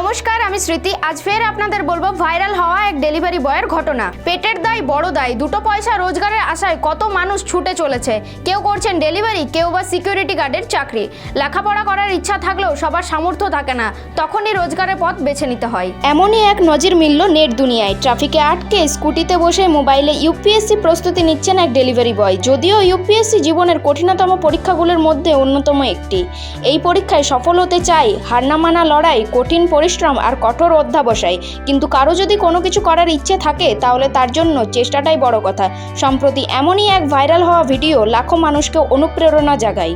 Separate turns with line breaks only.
নমস্কার, আমি স্মৃতি। আজ ফের আপনাদের বলবো ভাইরাল হওয়া এক ডেলিভারি বয়ের ঘটনা। পেটের দায় বড় দায়, দুটো পয়সা রোজগারের আশায় কত মানুষ ছুটে চলেছে। কেউ করছেন ডেলিভারি, কেউ বা সিকিউরিটি গার্ডের চাকরি। লেখাপড়া করার ইচ্ছা থাকলেও সবার সামর্থ্য থাকে না, তখনই রোজগারের পথ বেছে নিতে হয়। এমনই এক নজির মিলল নেট দুনিয়ায়। ট্রাফিকে আটকে স্কুটিতে বসে মোবাইলে ইউপিএসসি প্রস্তুতি নিচ্ছেন এক ডেলিভারি বয়। যদিও ইউপিএসসি জীবনের কঠিনতম পরীক্ষাগুলোর মধ্যে অন্যতম একটি। এই পরীক্ষায় সফল হতে চাই হার না মানা লড়াই, কঠিন পরিশ্রম আর কঠোর অধ্যাবসায়। কিন্তু কারো যদি কোনো কিছু করার ইচ্ছে থাকে তাহলে তার জন্য চেষ্টাটাই বড় কথা। সম্প্রতি এমনই এক ভাইরাল হওয়া ভিডিও লাখো মানুষকে অনুপ্রেরণা জাগায়।